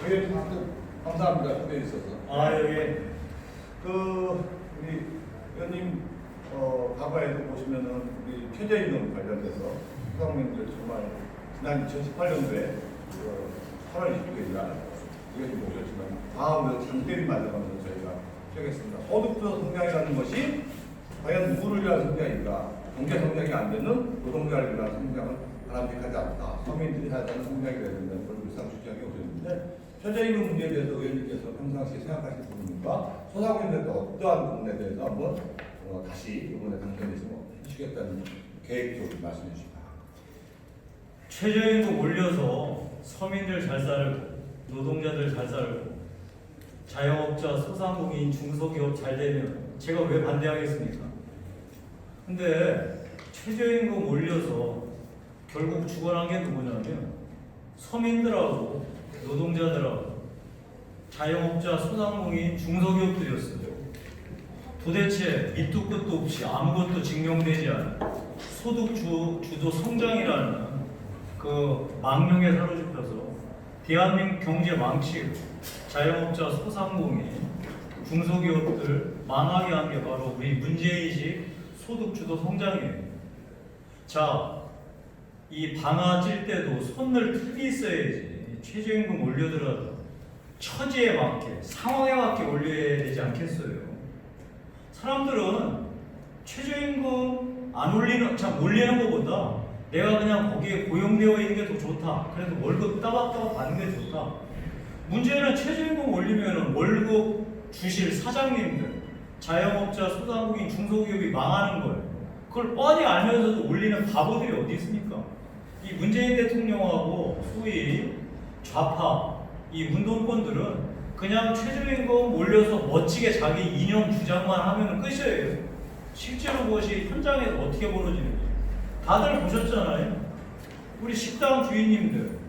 예, 감사합니다. 초대해 주셔서. 여기 우리 의원님 과거에도 보시면은 우리 최저임금 관련돼서 수강민들 정말 지난 2018년도에 8월 29일 날 의원님 모셨지만 다음에 장대비 맞아가면서 저희가 시작했습니다. 소득주도 성장이라는 것이 과연 누구를 위한 성장인가? 경제 성장이 안 되는 노동자를 위한 성장은 바람직하지 않다. 서민들이 살자는 성장이 돼야 된다는 걸 일상 주장해 오셨는데 최저임금 문제에 대해서 의원님께서 평상시에 생각하시는 부분과 소상공인들도 어떠한 부분에 대해서 한번 다시 이번에 당선에서 해주시겠다는 계획 좀 말씀해 주시기 바랍니다. 최저임금 올려서 서민들 잘 살고 노동자들 잘 살고 자영업자, 소상공인, 중소기업 잘 되면 제가 왜 반대하겠습니까? 근데 최저임금 올려서 결국 죽어난 게 누구냐면 서민들하고 노동자들하고 자영업자, 소상공인, 중소기업들이었어요. 도대체 밑도 끝도 없이 아무것도 증명되지 않은 소득주도 성장이라는 그 망령에 사로잡혀서 대한민국 경제 망치고 자영업자, 소상공인, 중소기업들 망하게 한 게 바로 우리 문재인식 소득주도 성장이에요. 자, 이 방아 찔 때도 손을 틈이 있어야지. 최저임금 올려더라도 처지에 맞게, 상황에 맞게 올려야 되지 않겠어요? 사람들은 최저임금 안 올리는, 올리는 것보다 내가 그냥 거기에 고용되어 있는 게 더 좋다. 그래서 월급 따박따박 받는 게 좋다. 문제는 최저임금 올리면 월급 주실 사장님들, 자영업자, 소상공인, 중소기업이 망하는 거예요. 그걸 뻔히 알면서도 올리는 바보들이 어디 있습니까? 이 문재인 대통령하고 소위 좌파, 이 운동권들은 그냥 최저임금 올려서 멋지게 자기 이념 주장만 하면 끝이에요. 실제로 그것이 현장에서 어떻게 벌어지는지 다들 보셨잖아요. 우리 식당 주인님들,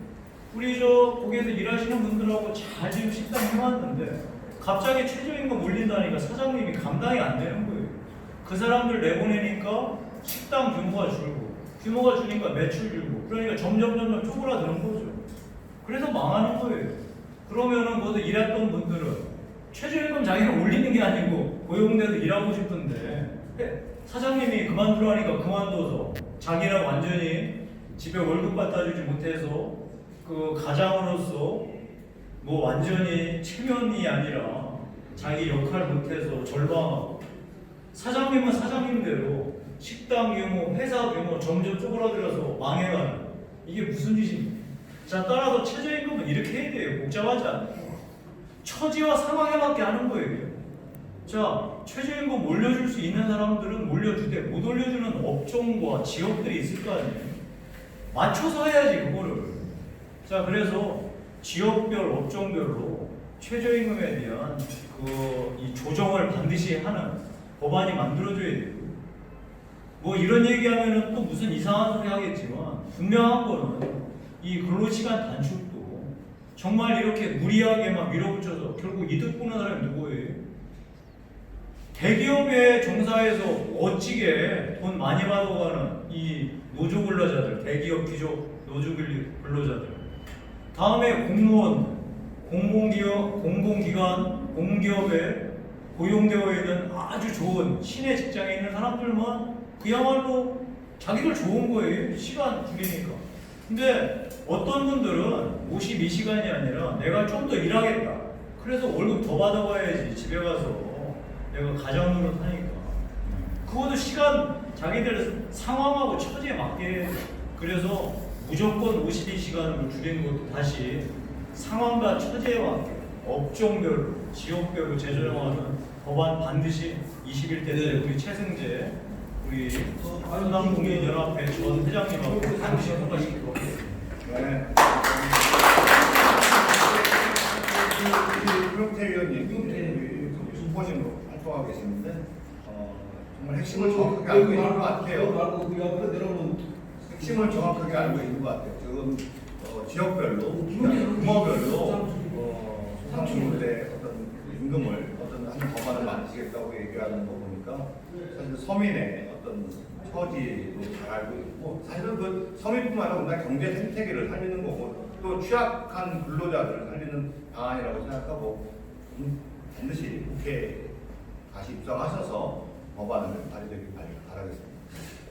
우리 거기에서 일하시는 분들하고 잘 지금 식당 해왔는데 갑자기 최저임금 올린다니까 사장님이 감당이 안 되는 거예요. 그 사람들 내보내니까 식당 규모가 줄고, 규모가 줄니까 매출 줄고, 그러니까 점점 쪼그라드는 거죠. 그래서 망하는 거예요. 그러면은 거기서 일했던 분들은 최저임금 자기는 올리는 게 아니고 고용돼서 일하고 싶은데 사장님이 그만두라니까 그만둬서 자기는 완전히 집에 월급 갖다 주지 못해서 그 가장으로서 뭐 완전히 체면이 아니라 자기 역할 못해서 절망하고, 사장님은 사장님대로 식당 규모, 회사 규모 점점 쪼그라들어서 망해가는, 이게 무슨 짓입니까? 자, 따라서 최저임금은 이렇게 해야 돼요. 복잡하지 않아요. 처지와 상황에 맞게 하는 거예요. 자, 최저임금 올려줄 수 있는 사람들은 올려주되 못 올려주는 업종과 지역들이 있을 거 아니에요. 맞춰서 해야지 그거를. 자, 그래서 지역별, 업종별로 최저임금에 대한 이 조정을 반드시 하는 법안이 만들어져야 돼요. 뭐 이런 얘기하면은 또 무슨 이상한 소리 하겠지만 분명한 거는 이 근로시간 단축도 정말 이렇게 무리하게 막 밀어붙여서 결국 이득 보는 사람이 누구예요? 대기업에 종사해서 멋지게 돈 많이 받아가는 이 노조 근로자들, 대기업 귀족 노조 근로자들, 다음에 공무원, 공공기관, 공기업에 고용되어 있는 아주 좋은 신의 직장에 있는 사람들만 그야말로 자기들 좋은 거예요. 시간 줄이니까. 근데 어떤 분들은 52시간이 아니라 내가 좀 더 일하겠다. 그래서 월급 더 받아봐야지. 집에 가서 내가 가장 노릇하니까. 그것도 시간 자기들 상황하고 처지에 맞게. 그래서 무조건 52시간으로 줄이는 것도 다시 상황과 처지에 맞게 업종별로, 지역별로 재조정하는 법안 반드시 21대 때 우리 최승재 우리 소상공인 연합회 전 회장님하고 반드시 통과시키도록 하겠습니다. 네. 유명태 의원님, 후보님으로 활동하고 계시는데 정말 핵심을 정확하게 알고 있는 것 같아요. 말고 그 옆에 내려오는 핵심을 정확하게 알고 있는 것 같아요. 지금 지역별로, 규모별로 소상공인들의 어떤 임금을 한 법안을 만드시겠다고 얘기하는 거 보니까 사실 서민의 어떤 처지도 잘 알고 있고, 사실은 그 서민뿐만 아니라 우리나라 경제 생태계를 살리는 거고 또 취약한 근로자들을 살리는 방안이라고 생각하고 반드시 국회에 다시 입성하셔서 법안을 발의되길 바라겠습니다.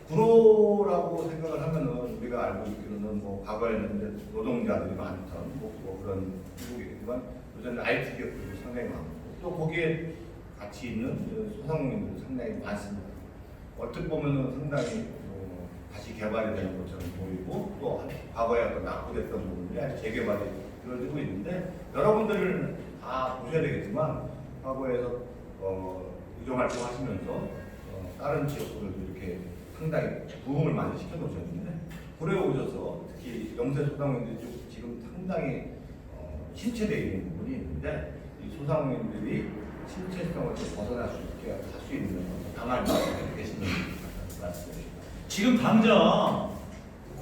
불호라고 생각을 하면은 우리가 알고 있기로는 뭐 과거에는 이제 노동자들이 많던 뭐 그런 미국이지만 요새는 IT 기업들이 상당히 많고 또 거기에 같이 있는 소상공인들이 상당히 많습니다. 어떻게 보면은 상당히 다시 개발이 되는 것처럼 보이고 또 과거에 어떤 낙후됐던 부분들이 아직 재개발이 이루어지고 있는데 여러분들은 다 보셔야 되겠지만 과거에서 의정활동 하시면서 다른 지역구들도 이렇게 상당히 부흥을 많이 시켜놓으셨는데 불에 오셔서 특히 영세 소상공인들이 지금 상당히 침체되어 있는 부분이 있는데 이 소상공인들이 침체성을 좀 벗어날 수 있게 할 수 있는 방안이 계시는 말씀입니다. 지금 당장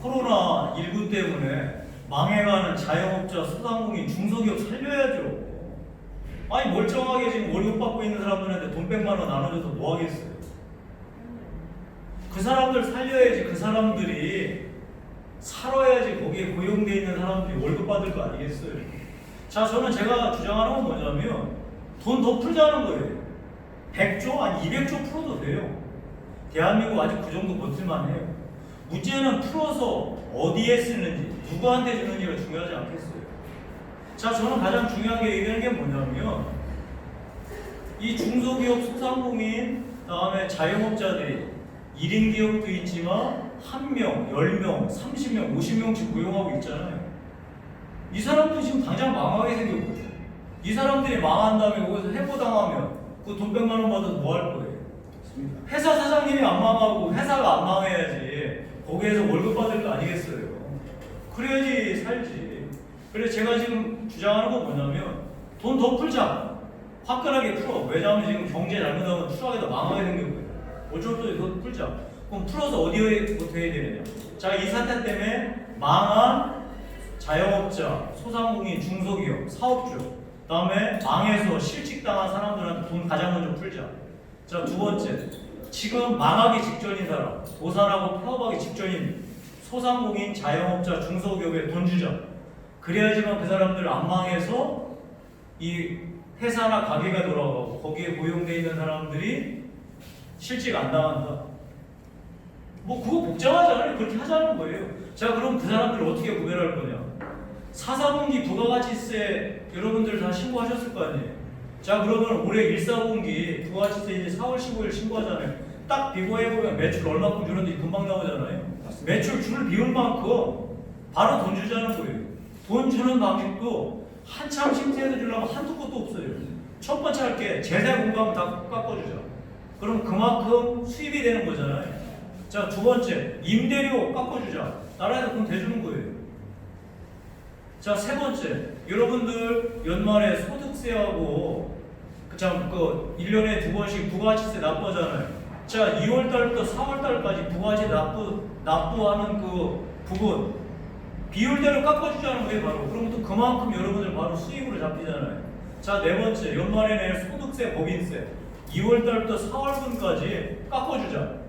코로나19 때문에 망해가는 자영업자, 소상공인, 중소기업 살려야죠. 아니 멀쩡하게 지금 월급 받고 있는 사람들한테 돈 100만 원 나눠줘서 뭐 하겠어요? 그 사람들 살려야지. 그 사람들이 살아야지. 거기에 고용돼 있는 사람들이 월급 받을 거 아니겠어요? 자, 저는 제가 주장하는 건 뭐냐면 돈 더 풀자는 거예요. 100조, 아니 200조 풀어도 돼요. 대한민국 아직 그 정도 버틸만 해요. 문제는 풀어서 어디에 쓰는지, 누구한테 주는지가 중요하지 않겠어요? 자, 저는 가장 중요하게 얘기하는 게 뭐냐면 이 중소기업, 소상공인, 다음에 자영업자들이 1인 기업도 있지만 1명, 10명, 30명, 50명씩 고용하고 있잖아요. 이 사람들이 지금 당장 망하게 생겼거든요. 이 사람들이 망한 다음에 거기서 해고당하면 그 돈 100만 원 받아서 뭐 할 거예요? 회사 사장님이 안 망하고 회사가 안 망해야지 거기에서 월급 받을 거 아니겠어요? 그래야지 살지. 그래서 제가 지금 주장하는 건 뭐냐면 돈 더 풀자. 화끈하게 풀어. 왜냐하면 지금 경제 잘못하면 추락에다 망하게 생겼거든요. 어쩔 수 없이 풀자. 그럼 풀어서 어디에부터 해야 되느냐? 자, 이 사태 때문에 망한 자영업자, 소상공인, 중소기업, 사업주, 그다음에 망해서 실직당한 사람들한테 돈 가장 먼저 풀자. 자, 두 번째, 지금 망하기 직전인 사람, 도산하고 폐업하기 직전인 소상공인, 자영업자, 중소기업에 돈 주자. 그래야지만 그 사람들 안 망해서 이 회사나 가게가 돌아가고 거기에 고용돼 있는 사람들이 실직 안 당한다. 뭐 그거 복잡하잖아요. 그렇게 하자는 거예요. 자, 그럼 그 사람들 어떻게 구별할 거냐? 4사분기 부가가치세 여러분들 다 신고하셨을 거 아니에요. 자, 그러면 올해 1사분기 부가가치세 이제 4월 15일 신고하잖아요. 딱 비교해보면 매출 얼마큼 줄었는지 금방 나오잖아요. 매출 줄 비율만큼 바로 돈 주자는 거예요. 돈 주는 방식도 한참 심세에서 주려면 한두 것도 없어요. 첫 번째 할 게 재산 공감을 다 깎아주자. 그럼 그만큼 수입이 되는 거잖아요. 자, 두 번째, 임대료 깎아주자. 나라에서 그럼 대주는 거예요. 자, 세 번째, 여러분들 연말에 소득세하고 그 1년에 2번씩 부가가치세 납부하잖아요. 자, 2월달부터 4월달까지 부가가치 납부하는 그 부분 비율대로 깎아주자는 거예요, 바로. 그럼 또 그만큼 여러분들 바로 수입으로 잡히잖아요. 자, 네 번째, 연말에 낼 소득세, 법인세 2월달부터 4월분까지 깎아주자.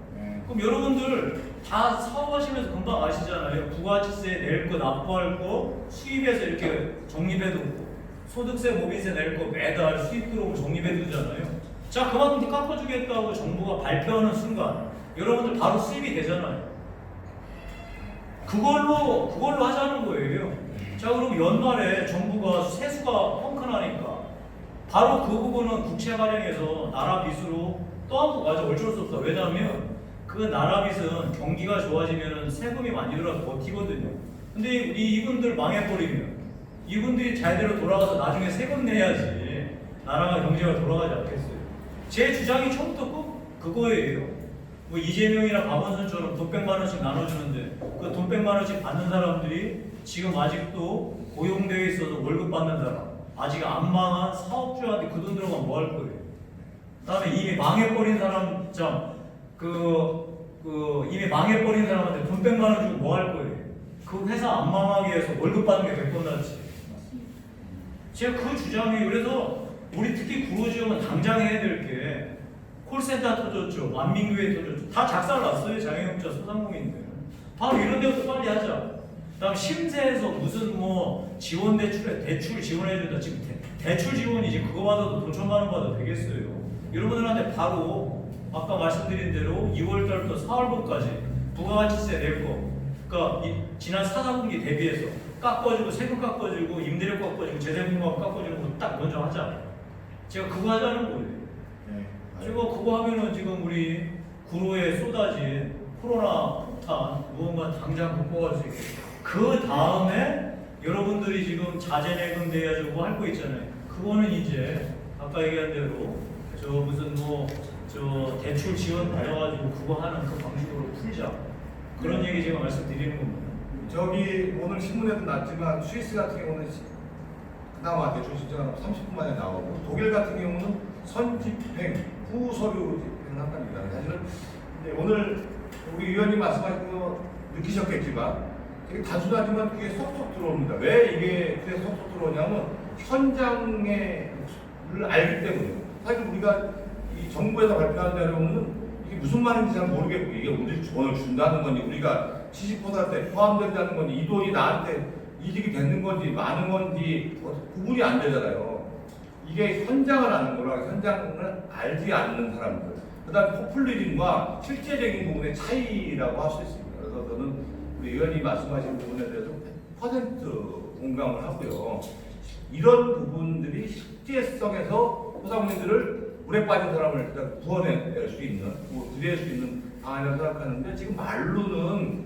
그럼 여러분들 다 사업하시면서 금방 아시잖아요. 부가가치세 낼 거, 납부할 거, 수입에서 이렇게 적립해두고 소득세, 법인세 낼 거 매달 수입 들어오고 적립해두잖아요. 자, 그만큼 깎아주겠다고 정부가 발표하는 순간 여러분들 바로 수입이 되잖아요. 그걸로 하자는 거예요. 자, 그럼 연말에 정부가 세수가 펑크나니까 바로 그 부분은 국채 발행해서 나라 빚으로 떠안고 가자. 어쩔 수 없어. 왜냐하면 그 나라 빚은 경기가 좋아지면 세금이 많이 들어서 버티거든요. 근데 이분들 망해버리면 이분들이 잘대로 돌아가서 나중에 세금 내야지 나라가 경제가 돌아가지 않겠어요. 제 주장이 처음부터 그거예요. 뭐 이재명이나 박원순처럼 돈 100만 원씩 나눠주는데 그 돈 100만 원씩 받는 사람들이 지금 아직도 고용되어 있어서 월급 받는 사람, 아직 안 망한 사업주한테 그 돈 들어가면 뭐 할 거예요? 그다음에 이미 망해버린 사람, 이미 망해버린 사람한테 돈 100만 원 주고 뭐 할 거예요? 그 회사 안 망하게 해서 월급 받는 게 100번 낫지. 제가 그 주장이에요. 그래서 우리 특히 구로지역은 당장 해야 될 게 콜센터 터졌죠. 만민교회 터졌죠. 다 작살났어요. 자영업자, 소상공인들. 바로 이런 데부터 빨리 하자. 그다음 심세에서 무슨 뭐 지원 대출에 대출 지원해준다. 지금 대출 지원이지 그거 받아도 돈 1,000만 원 받아도 되겠어요. 여러분들한테 바로 아까 말씀드린 대로 2월 달부터 4월부까지 부가가치세 낼 거. 그러니까 지난 4, 4분기 대비해서 깎아주고 세금 깎아주고 임대료 깎아주고 재생분담 깎아주는 거 딱 먼저 하자. 제가 그거 하자는 거예요. 네. 제가 그거 하면은 지금 우리 구로에 쏟아진 코로나 폭탄 무언가 당장 극복할 수 있고 그 다음에 여러분들이 지금 자재내금 대야주고 할 거 있잖아요. 그거는 이제 아까 얘기한 대로 저 무슨 뭐 저 대출 지원 받아가지고 그거 하는 그 방식으로 풀자. 그런 얘기 제가 말씀드리는 겁니다. 저기 오늘 신문에도 났지만 스위스 같은 경우는 그나마 대출 신청하면 30분 만에 나오고 독일 같은 경우는 선집행 후 서류 집행을 한답니다. 사실은 이제 오늘 우리 위원님 말씀하신 거 느끼셨겠지만 되게 단순하지만 그게 쏙쏙 들어옵니다. 왜 이게 그게 쏙쏙 들어오냐면 현장을 알기 때문에 사실 우리가 이 정부에서 발표한 대로는 이게 무슨 말인지 잘 모르겠고 이게 우리 돈을 준다는 건지 우리가 70%에 포함된다는 건지 이 돈이 나한테 이득이 되는 건지 많은 건지 구분이 안 되잖아요. 이게 현장을 아는 거라 현장을 알지 않는 사람들. 그다음 포퓰리즘과 실제적인 부분의 차이라고 할 수 있습니다. 그래서 저는 우리 의원님 말씀하신 부분에 대해서 100% 공감을 하고요. 이런 부분들이 실제성에서 소상공인들을 물에 빠진 사람을 일단 구원해낼 수 있는, 구제할 수 있는 방안이라고 생각하는데 지금 말로는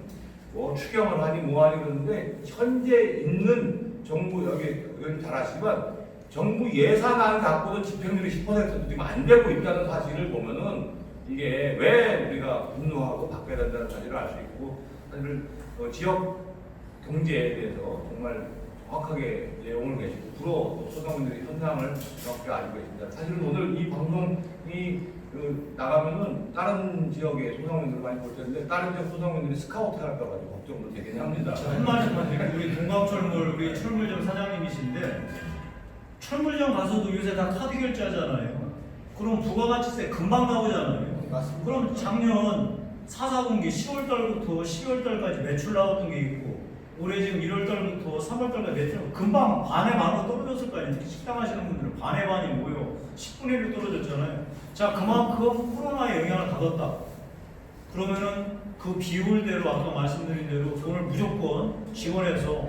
뭐 추경을 하니 뭐하니 그러는데 현재 있는 정부 여기 잘 아시지만 정부 예산안 갖고도 집행률이 10%도 지금 안 되고 있다는 사실을 보면은 이게 왜 우리가 분노하고 바뀌어야 된다는 사실을 알 수 있고 사실 지역 경제에 대해서 정말 정확하게 내용을 계시고 구로 소상공인들이 현장을 정확하게 알고 계십니다. 사실은 오늘 이 방송이 나가면은 다른 지역의 소상공인들 많이 볼 텐데 다른 지역 소상공인들이 스카우트 할까 봐 걱정도 되긴 합니다. 한 말씀만 드리면 우리 동광철물 우리 철물점 사장님이신데 철물점 가서도 요새 다 카드 결제하잖아요. 그럼 부가가치세 금방 나오잖아요. 맞습니다. 그럼 작년 4, 4분기 10월 달부터 12월 달까지 매출 나왔던 게 있고 올해 지금 1월 달부터 3월 달까지 매출 금방 반에 반으로 떨어졌을 거 아니에요. 특히 식당 하시는 분들은 반에 반이 뭐예요? 10분의 1로 떨어졌잖아요. 자, 그만큼 코로나의 영향을 받았다. 그러면은 그 비율대로 아까 말씀드린 대로 돈을 무조건 지원해서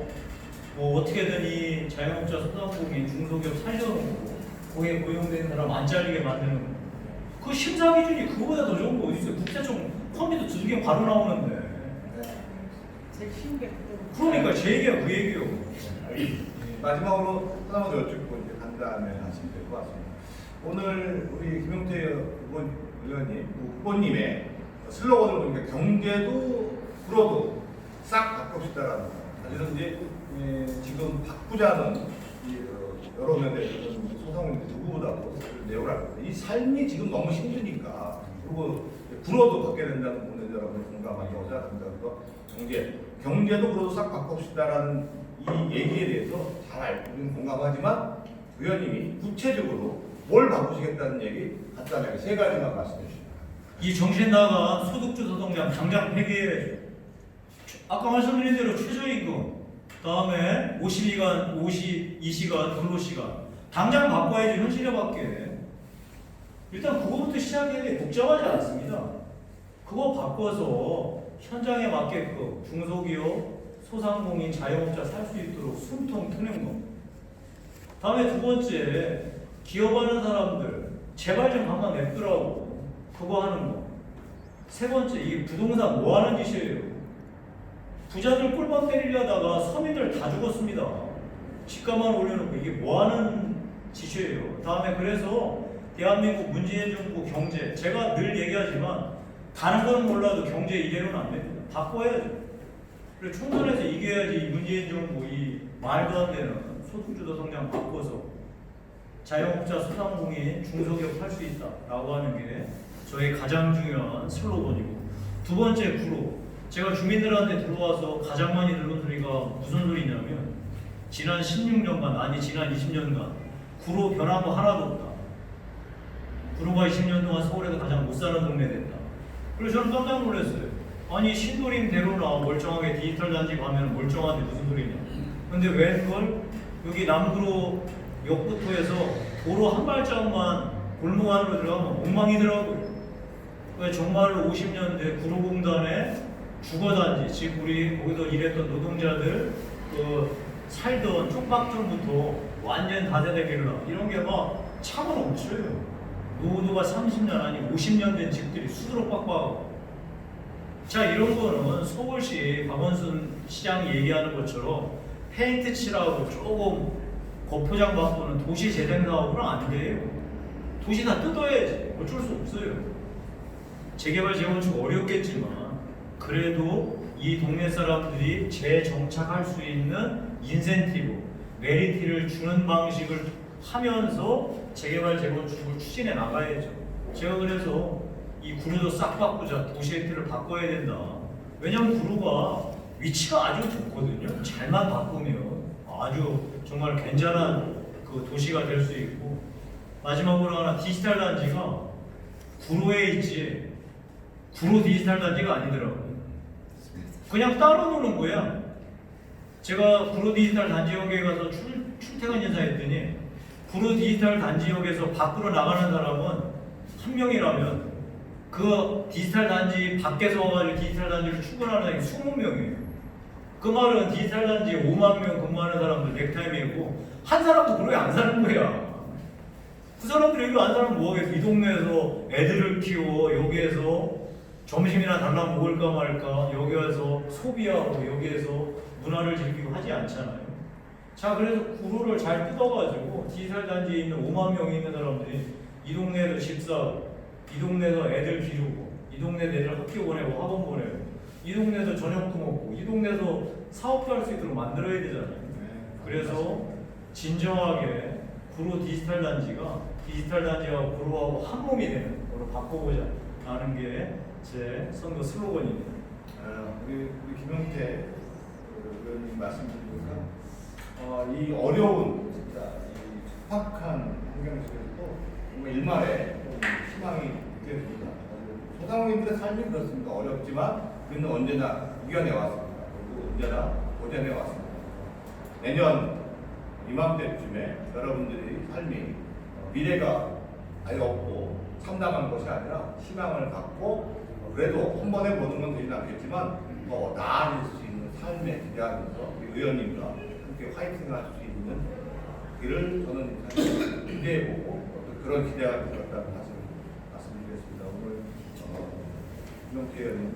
뭐 어떻게든 이 자영업자 소상공인 중소기업 살려놓고 거기에 고용된 사람 안 잘리게 만드는 거. 그 심사 기준이 그거보다 더 좋은 거 어디 있어요? 국세청 컴퓨터 두개 바로 나오는데. 그러니까 제 얘기가 그 얘기예요. 마지막으로 하나만 더 여쭙고 이제 간 다음에 하시면 될 것 같습니다. 오늘 우리 김용태 의원님, 후보님의 슬로건을 보니까 경제도 구로도 싹 바꿉시다라는 거. 사실은 이제 지금 바꾸자는 여러 면에 소상공인들 누구보다도 내용을 합니다. 이 삶이 지금 너무 힘드니까 그리고 구로도 바뀌어야 된다는 부분에 여러분이 공감한다고 생각합니다. 그래서 경제도 구로도 싹 바꿉시다라는 이 얘기에 대해서 잘 알고 공감하지만 의원님이 구체적으로 뭘 바꾸시겠다는 얘기 간단하게 세 가지만 말씀해 주십니다. 이 정신 나간 소득주 노동장 당장 폐기해야죠. 아까 말씀드린 대로 최저임금, 다음에 52시간 근로시간 당장 바꿔야지 현실에 맞게. 일단 그거부터 시작해야 돼. 복잡하지 않습니다. 그거 바꿔서 현장에 맞게끔 중소기업, 소상공인, 자영업자 살 수 있도록 숨통 트는 거. 다음에 두 번째, 기업하는 사람들 제발 좀 가만 냅두라고 그거 하는 거. 세 번째, 이게 부동산 뭐 하는 짓이에요? 부자들 꿀밤 때리려다가 서민들 다 죽었습니다. 집값만 올려놓고 이게 뭐 하는 짓이에요? 다음에 그래서 대한민국 문재인 정부 경제, 제가 늘 얘기하지만 다른 건 몰라도 경제 이대로는 안 됩니다. 바꿔야죠. 그래서 총선에서 이겨야지 문재인 정부 이 말도 안 되는 소득주도 성장 바꿔서 자영업자, 소상공인, 중소기업 할 수 있다라고 하는 게 저의 가장 중요한 슬로건이고, 두 번째 구로. 제가 주민들한테 들어와서 가장 많이 들은 소리가 무슨 소리냐면 지난 16년간 아니 지난 20년간 구로 변한 거 하나도 없다. 구로가 20년 동안 서울에서 가장 못 사는 동네 됐다. 그래서 저는 깜짝 놀랐어요. 아니 신도림대로나 멀쩡하게 디지털 단지 가면 멀쩡한데 무슨 소리냐. 근데 왜 그걸 여기 남구로 역부터 해서 도로 한 발짝만 골목 안으로 들어가면 엉망이더라고요. 왜 정말로 50년대 구로공단의 주거단지, 즉 우리 거기서 일했던 노동자들 그 살던 쪽박촌부터 완전 다세대 빌라 이런 게 막 차고 넘쳐요. 노후도가 30년 아니 50년 된 집들이 수두룩 빡빡하고. 자, 이런 거는 서울시 박원순 시장이 얘기하는 것처럼 페인트 칠하고 조금 겉포장 바꾸는 도시 재생 사업은 안 돼요. 도시 다 뜯어야지. 어쩔 수 없어요. 재개발 재건축 어렵겠지만 그래도 이 동네 사람들이 재정착할 수 있는 인센티브, 메리트를 주는 방식을 하면서 재개발 재건축을 추진해 나가야죠. 제가 그래서 이 구로도 싹 바꾸자, 도시의 틀을 바꿔야 된다. 왜냐면 구로가 위치가 아주 좋거든요. 잘만 바꾸면 아주 정말 괜찮은 그 도시가 될 수 있고. 마지막으로 하나, 디지털 단지가 구로에 있지 구로 디지털 단지가 아니더라고요. 그냥 따로 노는 거야. 제가 구로 디지털 단지역에 가서 출퇴근 인사했더니 구로 디지털 단지역에서 밖으로 나가는 사람은 한 명이라면 그 디지털 단지 밖에서 와가지고 디지털 단지를 출근하는 사람이 20명이에요. 그 말은 디지털 단지에 5만 명 근무하는 사람들 넥타이 메고 한 사람도 구로에 안 사는 거야. 그 사람들이 여기 안 살면 뭐하겠어. 이 동네에서 애들을 키워 여기에서 점심이나 달라 먹을까 말까 여기 와서 소비하고 여기에서 문화를 즐기고 하지 않잖아요. 자, 그래서 구로를 잘 뜯어가지고 디지털 단지에 있는 5만 명이 있는 사람들이 이 동네에서 집 사고 이 동네에서 애들 기르고 이 동네에서 애들 학교 보내고 학원 보내고 이 동네에서 저녁도 먹고 이 동네에서 사업도 할 수 있도록 만들어야 되잖아요. 그래서 진정하게 구로 디지털 단지가 디지털 단지와 구로하고 한 몸이 되는 거로 바꿔보자 하는 게 제 선거 슬로건입니다. 우리 김용태 의원님 말씀 드리니까 이 어려운 진짜 이 척박한 환경 속에서도 정말 일말에 희망이 느껴집니다. 소상공인들의 삶이 그렇습니다. 어렵지만 우리는 언제나 이겨내 왔습니다. 그리고 언제나 고전해 왔습니다. 내년 이맘때쯤에 여러분들이 삶이 미래가 아예 없고 참담한 것이 아니라 희망을 갖고 그래도 한 번에 모든 건 되지는 않겠지만 더 나아질 수 있는 삶에 기대하면서 우리 의원님과 함께 화이팅을 할 수 있는 길을 저는 기대해보고 그런 기대가 들었다는 말씀드리겠습니다. 오늘 김용태 의원님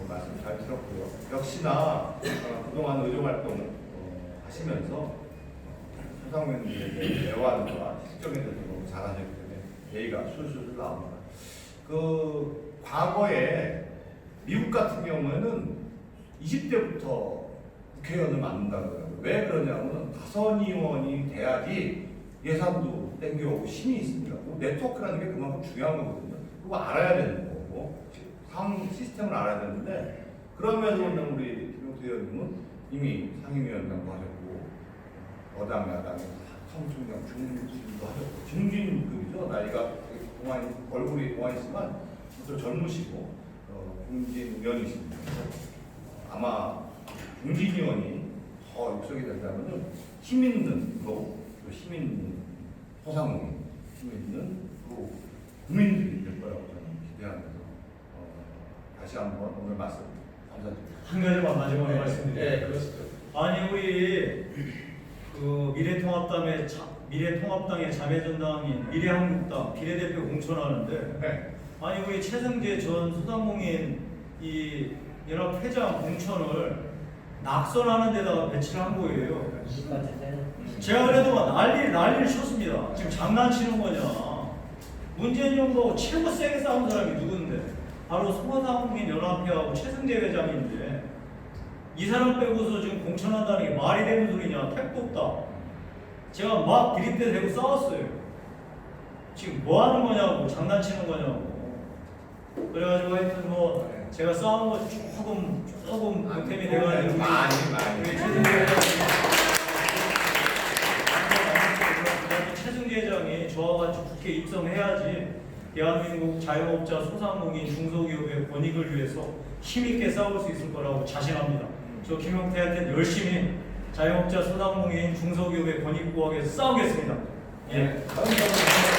말씀 잘 들었고요. 역시나 그동안 의료활동 하시면서 소상공인들에게 애완과 실적인 데서 너무 잘하셨기 때문에 예의가 술술 나옵니다. 그 과거에 미국 같은 경우에는 20대부터 국회의원을 맡는다고 그러고 왜 그러냐면 다선 의원이 돼야지 예산도 땡겨오고 힘이 있습니다. 네트워크라는 게 그만큼 중요한 거거든요. 그거 알아야 되는 거고 상 시스템을 알아야 되는데 그러면서 우리 김용태 의원님은 이미 상임위원장도 하셨고 여당 야당에 청총장 중진도 하셨고 중진급이죠. 나이가 얼굴이 동안이지만 또 젊으시고 중진 의원이십니다. 아마 중진 의원이 더 육성이 된다면 힘 있는 또 힘 있는 소상공인, 힘 있는 또 국민들이 될 거라고 저는 기대하면서 다시 한번 오늘 말씀 감사드립니다. 한 가지만 마지막으로 말씀드릴게요. 네, 그렇습니다. 아니 우리 그 미래통합당의 자매정당인 미래한국당 비례대표 공천하는데 네. 아니 우리 최승재 전 소상공인 이 연합회장 공천을 낙선하는 데다가 배치를 한 거예요. 제가 그래도 난리를 쳤습니다. 지금 장난치는 거냐. 문재인 정부하고 최고 세게 싸운 사람이 누군데? 바로 소상공인 연합회하고 최승재 회장인데 이 사람 빼고서 지금 공천한다는 게 말이 되는 소리냐. 택도 없다. 제가 막 디립대 대고 싸웠어요. 지금 뭐 하는 거냐고, 장난치는 거냐고. 그래가지고 하여튼 뭐 제가 싸운 거 조금 보탬이 돼가지고 많이 우리 최승재 회장이 최승재 회장이 저와 같이 국회 입성해야지 대한민국 자영업자, 소상공인, 중소기업의 권익을 위해서 힘있게 싸울 수 있을 거라고 자신합니다. 저 김용태한테 열심히 자영업자, 소상공인, 중소기업의 권익 구하기 위해서 싸우겠습니다. 예. 감사합니다.